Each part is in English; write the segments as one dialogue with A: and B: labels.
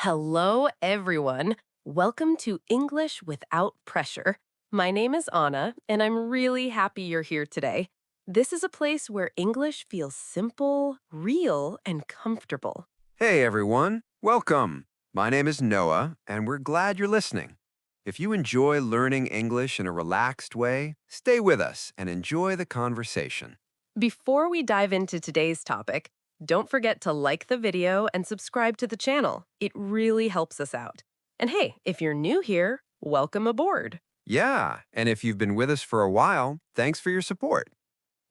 A: Hello, everyone. Welcome to English Without Pressure. My name is Anna, and I'm really happy you're here today. This is a place where English feels simple, real, and comfortable.
B: Hey everyone, welcome. My name is Noah, and we're glad you're listening. If you enjoy learning English in a relaxed way, stay with us and enjoy the conversation.
A: Before we dive into today's topic, don't forget to like the video and subscribe to the channel. It really helps us out. And hey, if you're new here, welcome aboard.
B: Yeah, and if you've been with us for a while, thanks for your support.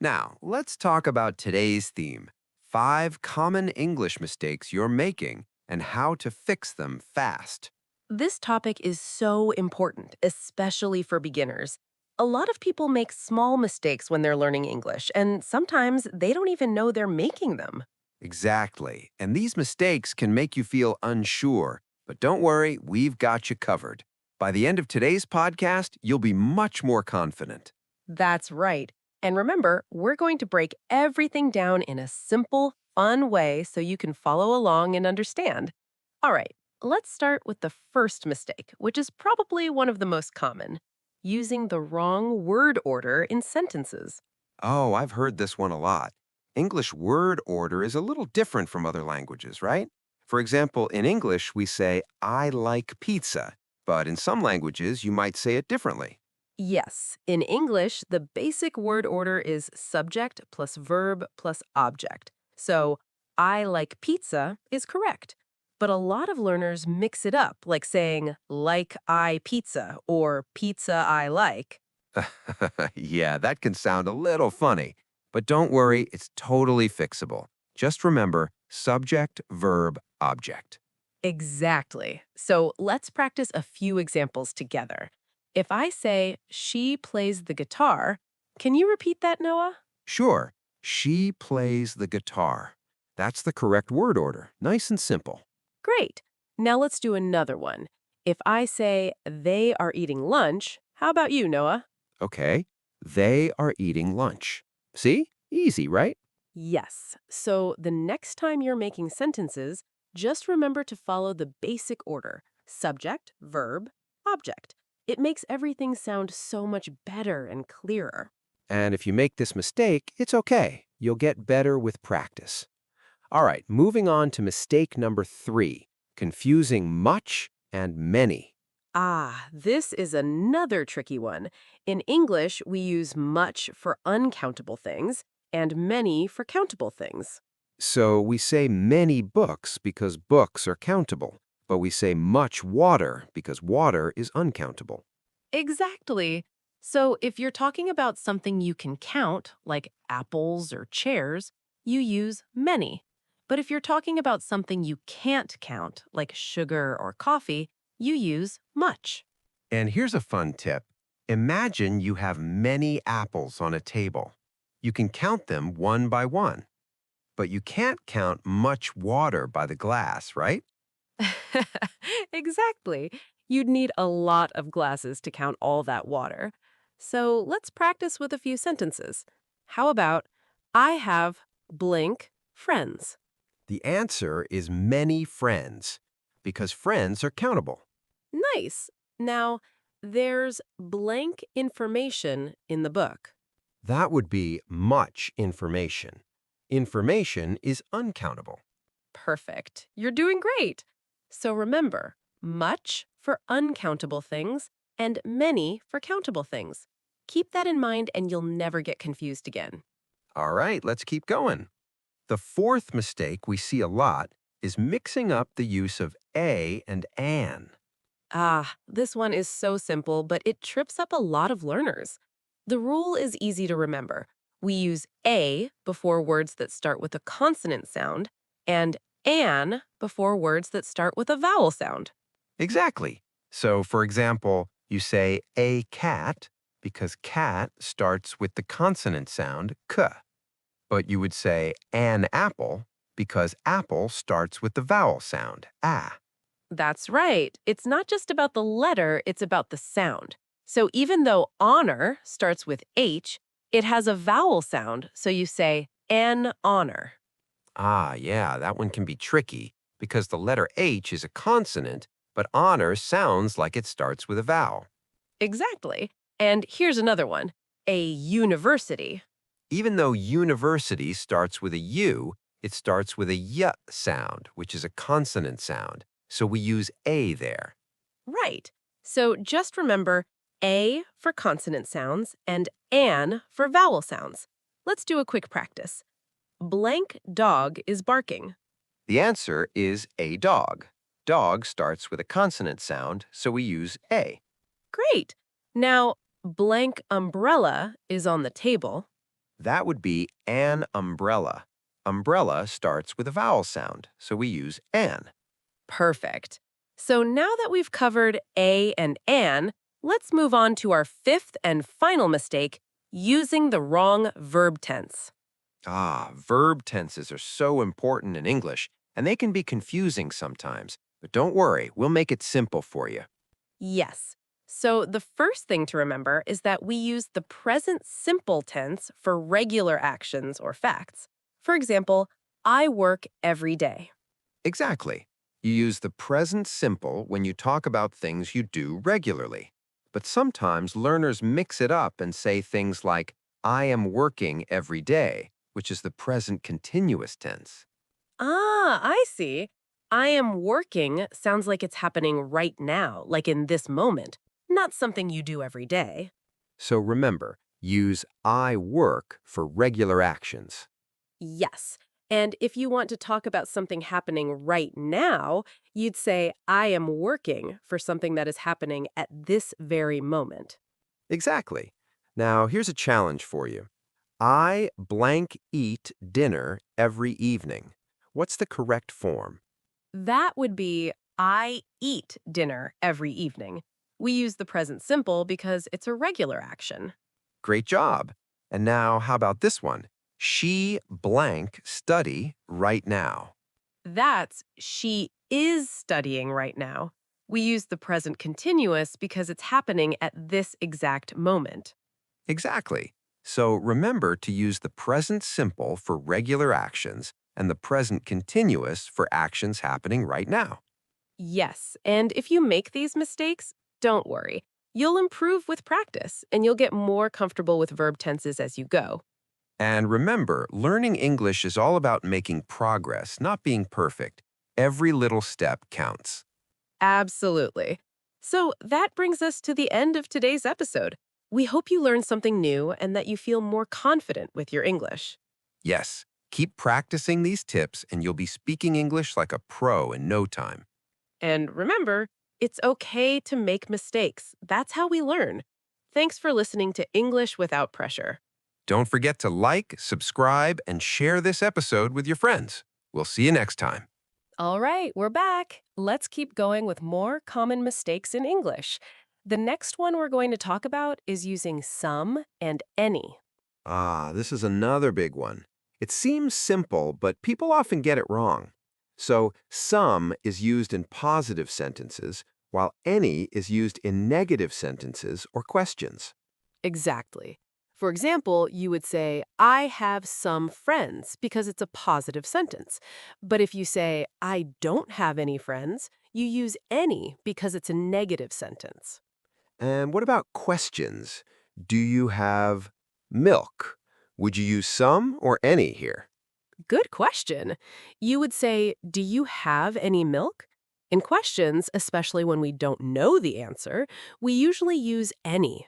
B: Now, let's talk about today's theme, 5 common English mistakes you're making and how to fix them fast.
A: This topic is so important, especially for beginners. A lot of people make small mistakes when they're learning English, and sometimes they don't even know they're making them.
B: Exactly, and these mistakes can make you feel unsure, but don't worry, we've got you covered. By the end of today's podcast, you'll be much more confident.
A: That's right. And remember, we're going to break everything down in a simple, fun way so you can follow along and understand. All right, let's start with the first mistake, which is probably one of the most common using the wrong word order in sentences.
B: Oh, I've heard this one a lot. English word order is a little different from other languages, right? For example, in English, we say, I like pizza, but in some languages, you might say it differently.
A: Yes, in English, the basic word order is subject plus verb plus object. So, I like pizza is correct. But a lot of learners mix it up, like saying, like I pizza or pizza I like.
B: Yeah, that can sound a little funny, but don't worry, it's totally fixable. Just remember subject, verb, object.
A: Exactly. So, let's practice a few examples together. If I say, she plays the guitar, can you repeat that, Noah?
B: Sure, she plays the guitar. That's the correct word order. Nice and simple.
A: Great. Now let's do another one. If I say they are eating lunch, how about you, Noah?
B: Okay, they are eating lunch. See? Easy, right?
A: Yes. So the next time you're making sentences, just remember to follow the basic order subject, verb, object. It makes everything sound so much better and clearer.
B: And if you make this mistake, it's okay. You'll get better with practice. All right, moving on to mistake number 3, confusing much and many.
A: Ah, this is another tricky one. In English, we use much for uncountable things and many for countable things.
B: So we say many books because books are countable, but we say much water because water is uncountable.
A: Exactly. So if you're talking about something you can count, like apples or chairs, you use many. But if you're talking about something you can't count, like sugar or coffee, you use much.
B: And here's a fun tip. Imagine you have many apples on a table. You can count them one by one, but you can't count much water by the glass, right?
A: Exactly. You'd need a lot of glasses to count all that water. So let's practice with a few sentences. How about, I have blank friends?
B: The answer is many friends, because friends are countable.
A: Nice. Now, there's blank information in the book.
B: That would be much information. Information is uncountable.
A: Perfect. You're doing great. So remember, much for uncountable things and many for countable things. Keep that in mind and you'll never get confused again.
B: All right, let's keep going. The fourth mistake we see a lot is mixing up the use of a and an.
A: Ah, this one is so simple, but it trips up a lot of learners. The rule is easy to remember. We use a before words that start with a consonant sound and an before words that start with a vowel sound.
B: Exactly. So, for example, you say a cat because cat starts with the consonant sound k, but you would say an apple because apple starts with the vowel sound a.
A: That's right. It's not just about the letter, it's about the sound. So even though honor starts with H, it has a vowel sound, so you say an honor.
B: Ah, yeah, that one can be tricky. because the letter H is a consonant, but honor sounds like it starts with a vowel.
A: Exactly. And here's another one. A university.
B: Even though university starts with a U, it starts with a Y sound, which is a consonant sound. So we use A there.
A: Right. So just remember A for consonant sounds and an for vowel sounds. Let's do a quick practice. Blank dog is barking.
B: The answer is a dog. Dog starts with a consonant sound, so we use A.
A: Great. Now, blank umbrella is on the table.
B: That would be an umbrella. Umbrella starts with a vowel sound, so we use an.
A: Perfect. So now that we've covered a and an, let's move on to our fifth and final mistake, using the wrong verb tense.
B: Verb tenses are so important in English, and they can be confusing sometimes. But don't worry, we'll make it simple for you.
A: Yes. So the first thing to remember is that we use the present simple tense for regular actions or facts. For example, I work every day.
B: Exactly. You use the present simple when you talk about things you do regularly. But sometimes learners mix it up and say things like, I am working every day, which is the present continuous tense.
A: I see. I am working sounds like it's happening right now, like in this moment, not something you do every day.
B: So remember, use I work for regular actions.
A: Yes. And if you want to talk about something happening right now, you'd say, I am working for something that is happening at this very moment.
B: Exactly. Now, here's a challenge for you. I blank eat dinner every evening. What's the correct form?
A: That would be, I eat dinner every evening. We use the present simple because it's a regular action.
B: Great job. And now, how about this one? She blank study right now.
A: That's, she is studying right now. We use the present continuous because it's happening at this exact moment.
B: Exactly. So remember to use the present simple for regular actions and the present continuous for actions happening right now.
A: Yes, and if you make these mistakes, don't worry. You'll improve with practice, and you'll get more comfortable with verb tenses as you go.
B: And remember, learning English is all about making progress, not being perfect. Every little step counts.
A: Absolutely. So that brings us to the end of today's episode. We hope you learned something new and that you feel more confident with your English.
B: Yes, keep practicing these tips and you'll be speaking English like a pro in no time.
A: And remember, it's okay to make mistakes. That's how we learn. Thanks for listening to English Without Pressure.
B: Don't forget to like, subscribe, and share this episode with your friends. We'll see you next time.
A: All right, we're back. Let's keep going with more common mistakes in English. The next one we're going to talk about is using some and any.
B: This is another big one. It seems simple, but people often get it wrong. So, some is used in positive sentences, while any is used in negative sentences or questions.
A: Exactly. For example, you would say, I have some friends because it's a positive sentence. But if you say, I don't have any friends, you use any because it's a negative sentence.
B: And what about questions? Do you have milk? Would you use some or any here?
A: Good question. You would say, do you have any milk? In questions, especially when we don't know the answer, we usually use any.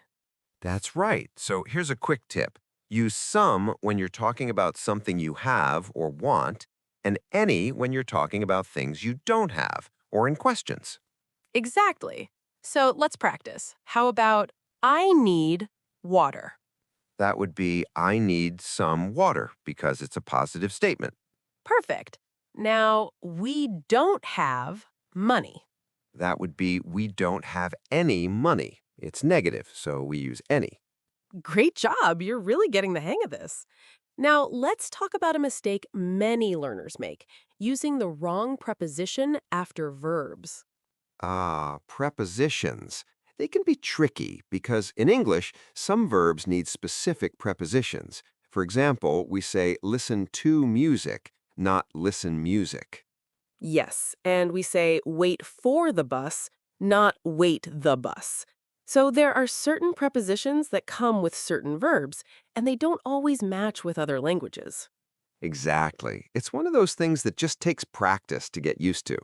B: That's right. So here's a quick tip. Use some when you're talking about something you have or want, and any when you're talking about things you don't have or in questions.
A: Exactly. So let's practice. How about, I need water?
B: That would be, I need some water because it's a positive statement.
A: Perfect. Now, we don't have money.
B: That would be, we don't have any money. It's negative, so we use any.
A: Great job. You're really getting the hang of this. Now, let's talk about a mistake many learners make, using the wrong preposition after verbs.
B: Prepositions. They can be tricky because in English, some verbs need specific prepositions. For example, we say listen to music, not listen music.
A: Yes, and we say wait for the bus, not wait the bus. So there are certain prepositions that come with certain verbs, and they don't always match with other languages.
B: Exactly. It's one of those things that just takes practice to get used to.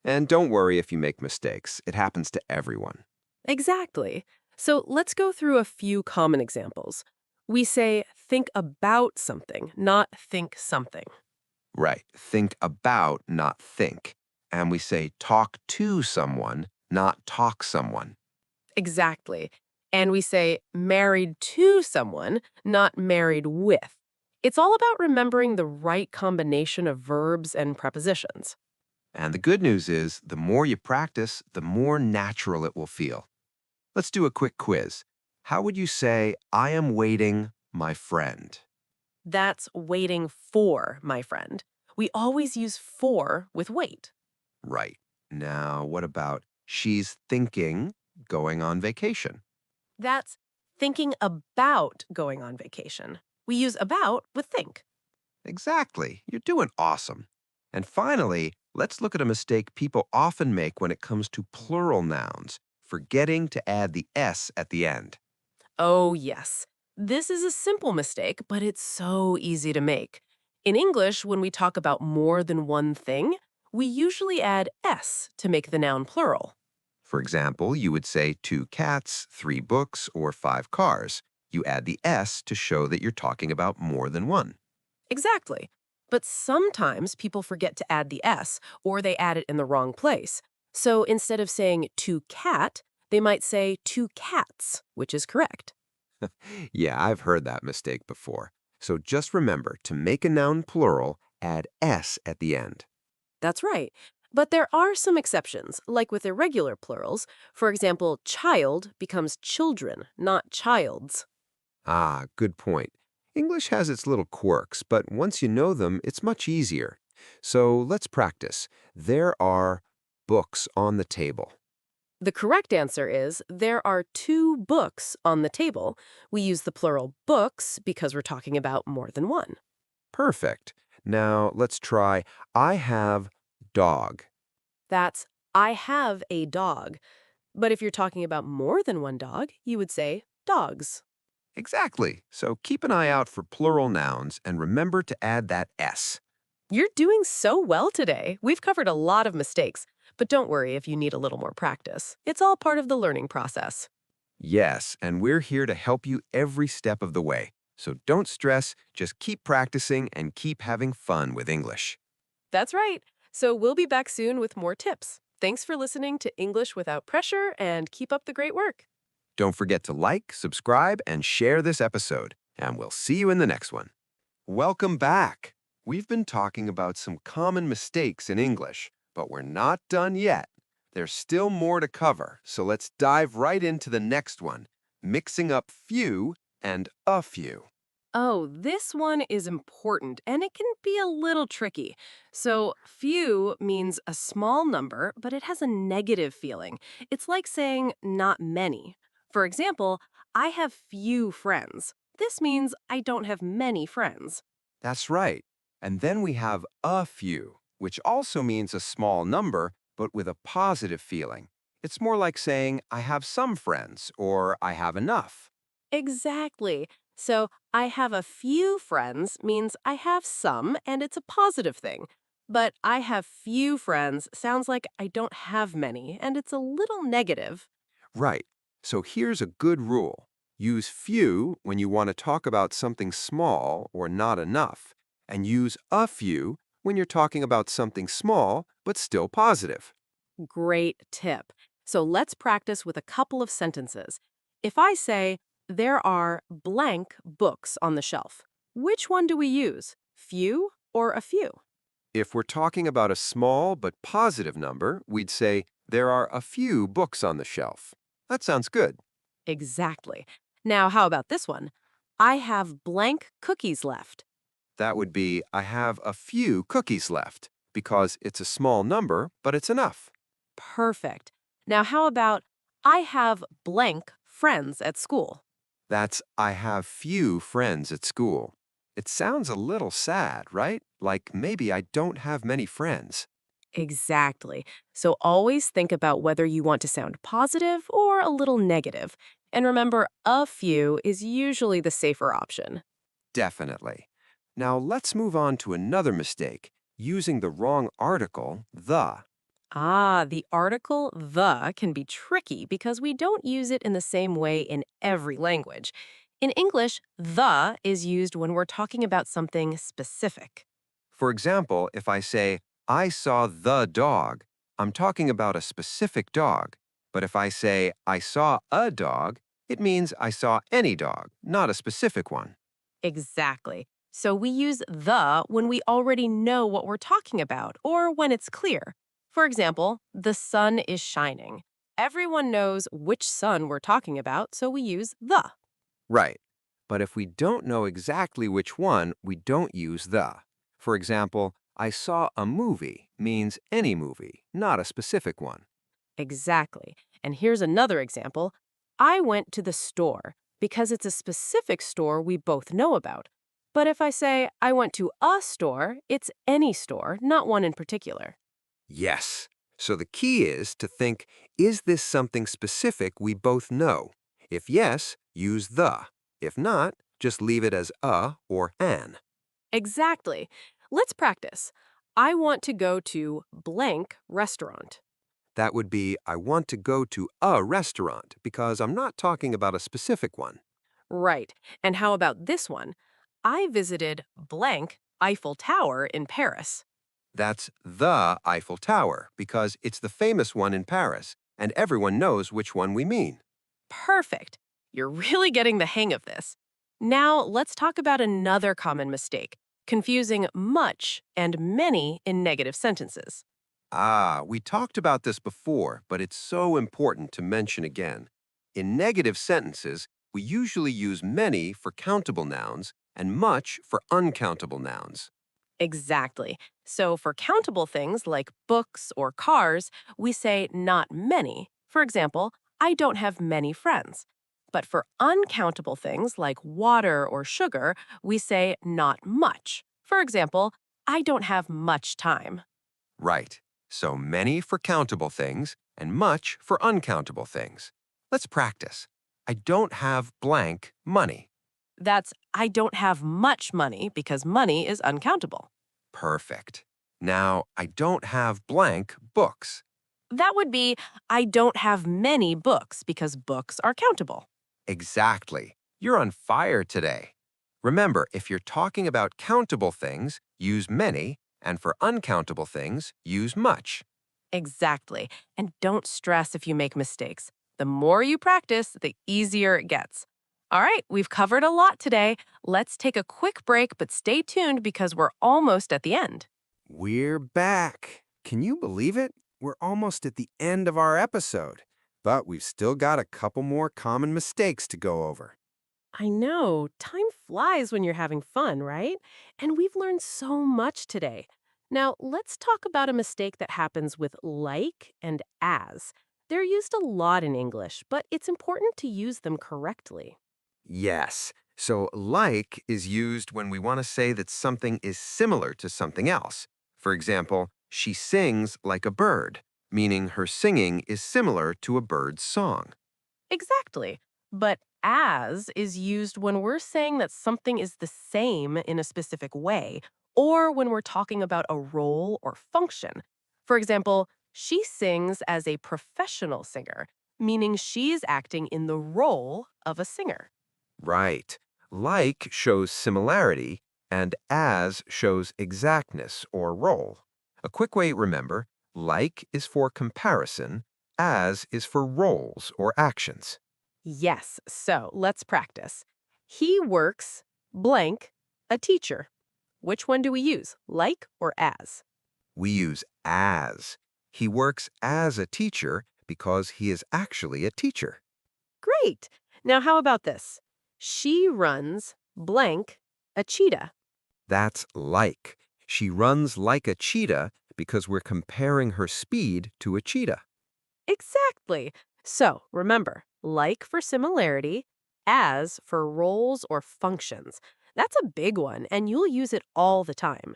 B: And don't worry if you make mistakes. It happens to everyone.
A: Exactly. So let's go through a few common examples. We say think about something, not think something.
B: Right. Think about, not think. And we say talk to someone, not talk someone.
A: Exactly. And we say married to someone, not married with. It's all about remembering the right combination of verbs and prepositions.
B: And the good news is, the more you practice, the more natural it will feel. Let's do a quick quiz. How would you say, I am waiting, my friend?
A: That's waiting for, my friend. We always use for with wait.
B: Right. Now, what about she's thinking going on vacation?
A: That's thinking about going on vacation. We use about with think.
B: Exactly. You're doing awesome. And finally, let's look at a mistake people often make when it comes to plural nouns, forgetting to add the S at the end.
A: Oh, yes. This is a simple mistake, but it's so easy to make. In English, when we talk about more than one thing, we usually add s to make the noun plural.
B: For example, you would say 2 cats, 3 books, or 5 cars. You add the S to show that you're talking about more than one.
A: Exactly. But sometimes people forget to add the s, or they add it in the wrong place. So instead of saying two cat, they might say two cats, which is correct.
B: Yeah, I've heard that mistake before. So just remember, to make a noun plural, add S at the end.
A: That's right. But there are some exceptions, like with irregular plurals. For example, child becomes children, not childs.
B: Ah, good point. English has its little quirks, but once you know them, it's much easier. So let's practice. There are books on the table.
A: The correct answer is there are two books on the table. We use the plural books because we're talking about more than one.
B: Perfect. Now let's try I have dog.
A: That's I have a dog. But if you're talking about more than one dog, you would say dogs.
B: Exactly. So keep an eye out for plural nouns and remember to add that S.
A: You're doing so well today. We've covered a lot of mistakes, but don't worry if you need a little more practice. It's all part of the learning process.
B: Yes, and we're here to help you every step of the way. So don't stress, just keep practicing and keep having fun with English.
A: That's right. So we'll be back soon with more tips. Thanks for listening to English Without Pressure and keep up the great work.
B: Don't forget to like, subscribe, and share this episode, and we'll see you in the next one. Welcome back. We've been talking about some common mistakes in English, but we're not done yet. There's still more to cover, so let's dive right into the next one, mixing up few and a few.
A: Oh, this one is important and it can be a little tricky. So, few means a small number, but it has a negative feeling. It's like saying not many. For example, I have few friends. This means I don't have many friends.
B: That's right. And then we have a few, which also means a small number, but with a positive feeling. It's more like saying, I have some friends, or I have enough.
A: Exactly. So, I have a few friends means I have some and it's a positive thing. But I have few friends sounds like I don't have many and it's a little negative.
B: Right. So here's a good rule. Use few when you want to talk about something small or not enough, and use a few when you're talking about something small but still positive.
A: Great tip. So let's practice with a couple of sentences. If I say, there are blank books on the shelf, which one do we use? Few or a few?
B: If we're talking about a small but positive number, we'd say, there are a few books on the shelf. That sounds good.
A: Exactly. Now, how about this one? I have blank cookies left.
B: That would be, I have a few cookies left, because it's a small number, but it's enough.
A: Perfect. Now, how about I have blank friends at school?
B: That's, I have few friends at school. It sounds a little sad, right? Like maybe I don't have many friends.
A: Exactly. So always think about whether you want to sound positive or a little negative. And remember, a few is usually the safer option.
B: Definitely. Now let's move on to another mistake, using the wrong article, the.
A: Ah, the article the can be tricky because we don't use it in the same way in every language. In English, the is used when we're talking about something specific.
B: For example, if I say, I saw the dog, I'm talking about a specific dog. But if I say, I saw a dog, it means I saw any dog, not a specific one.
A: Exactly. So we use the when we already know what we're talking about or when it's clear. For example, the sun is shining. Everyone knows which sun we're talking about, so we use the.
B: Right. But if we don't know exactly which one, we don't use the. For example, I saw a movie means any movie, not a specific one.
A: Exactly. And here's another example. I went to the store because it's a specific store we both know about. But if I say I went to a store, it's any store, not one in particular.
B: Yes. So the key is to think, is this something specific we both know? If yes, use the. If not, just leave it as a or an.
A: Exactly. Let's practice. I want to go to blank restaurant.
B: That would be, I want to go to a restaurant because I'm not talking about a specific one.
A: Right. And how about this one? I visited blank Eiffel Tower in Paris.
B: That's the Eiffel Tower because it's the famous one in Paris, and everyone knows which one we mean.
A: Perfect. You're really getting the hang of this. Now, let's talk about another common mistake confusing much and many in negative sentences.
B: Ah, we talked about this before, but it's so important to mention again. In negative sentences, we usually use many for countable nouns and much for uncountable nouns.
A: Exactly. So, for countable things like books or cars, we say not many. For example, I don't have many friends. But for uncountable things like water or sugar, we say not much. For example, I don't have much time.
B: Right. So many for countable things and much for uncountable things. Let's practice. I don't have blank money.
A: That's I don't have much money because money is uncountable.
B: Perfect. Now, I don't have blank books.
A: That would be I don't have many books because books are countable.
B: Exactly. You're on fire today. Remember, if you're talking about countable things, use many, and for uncountable things, use much.
A: Exactly. And don't stress if you make mistakes. The more you practice, the easier it gets. All right, we've covered a lot today. Let's take a quick break, but stay tuned because we're almost at the end.
C: We're back. Can you believe it? We're almost at the end of our episode, but we've still got a couple more common mistakes to go over.
A: I know, time flies when you're having fun, right? And we've learned so much today. Now, let's talk about a mistake that happens with like and as. They're used a lot in English, but it's important to use them correctly.
B: Yes. So, like is used when we want to say that something is similar to something else. For example, she sings like a bird, meaning her singing is similar to a bird's song.
A: Exactly. But as is used when we're saying that something is the same in a specific way, or when we're talking about a role or function. For example, she sings as a professional singer, meaning she's acting in the role of a singer.
B: Right. Like shows similarity, and as shows exactness or role. A quick way, remember, like is for comparison, as is for roles or actions.
A: Yes, so let's practice. He works blank a teacher. Which one do we use, like or as?
B: We use as. He works as a teacher because he is actually a teacher.
A: Great. Now, how about this? She runs blank a cheetah.
B: That's like. She runs like a cheetah because we're comparing her speed to a cheetah.
A: Exactly. So remember, like for similarity, as for roles or functions. That's a big one, and you'll use it all the time.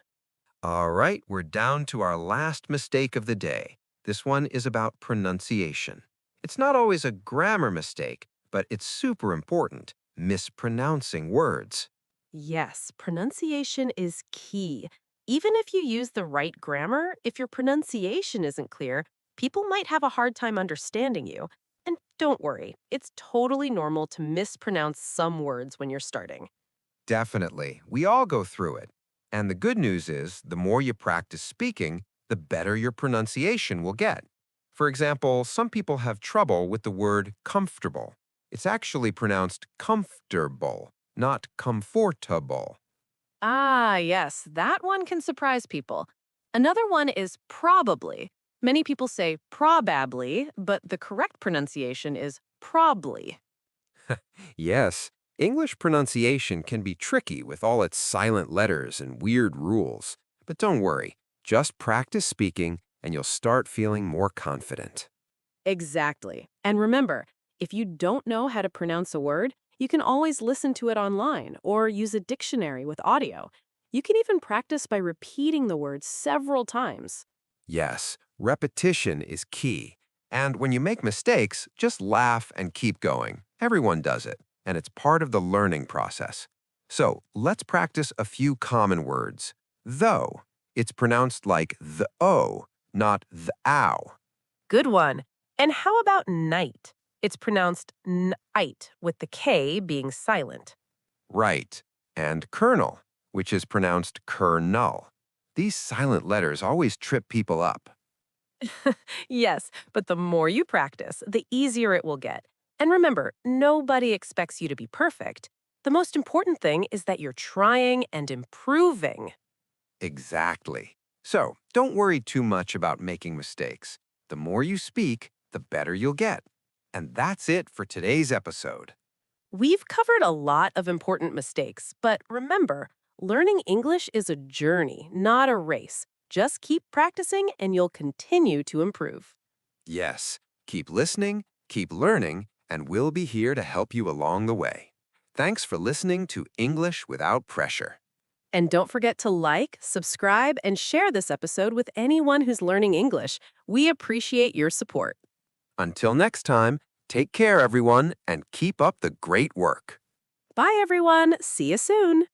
B: All right, we're down to our last mistake of the day. This one is about pronunciation. It's not always a grammar mistake, but it's super important, mispronouncing words.
A: Yes, pronunciation is key. Even if you use the right grammar, if your pronunciation isn't clear, people might have a hard time understanding you. And don't worry, it's totally normal to mispronounce some words when you're starting.
B: Definitely. We all go through it. And the good news is, the more you practice speaking, the better your pronunciation will get. For example, some people have trouble with the word comfortable. It's actually pronounced comfortable, not comfortable.
A: Ah, yes, that one can surprise people. Another one is probably. Many people say probably, but the correct pronunciation is probably.
C: Yes, English pronunciation can be tricky with all its silent letters and weird rules. But don't worry, just practice speaking and you'll start feeling more confident.
A: Exactly. And remember, if you don't know how to pronounce a word, you can always listen to it online or use a dictionary with audio. You can even practice by repeating the word several times.
B: Yes, repetition is key. And when you make mistakes, just laugh and keep going. Everyone does it, and it's part of the learning process. So let's practice a few common words. Though, it's pronounced like the O, not the ow.
A: Good one. And how about night? It's pronounced night with the K being silent.
B: Right. And kernel, which is pronounced kernel. These silent letters always trip people up.
A: Yes, but the more you practice, the easier it will get. And remember, nobody expects you to be perfect. The most important thing is that you're trying and improving.
B: Exactly. So, don't worry too much about making mistakes. The more you speak, the better you'll get. And that's it for today's episode.
A: We've covered a lot of important mistakes, but remember, learning English is a journey, not a race. Just keep practicing and you'll continue to improve.
B: Yes, keep listening, keep learning, and we'll be here to help you along the way. Thanks for listening to English Without Pressure.
A: And don't forget to like, subscribe, and share this episode with anyone who's learning English. We appreciate your support.
B: Until next time, take care, everyone, and keep up the great work.
A: Bye, everyone. See you soon.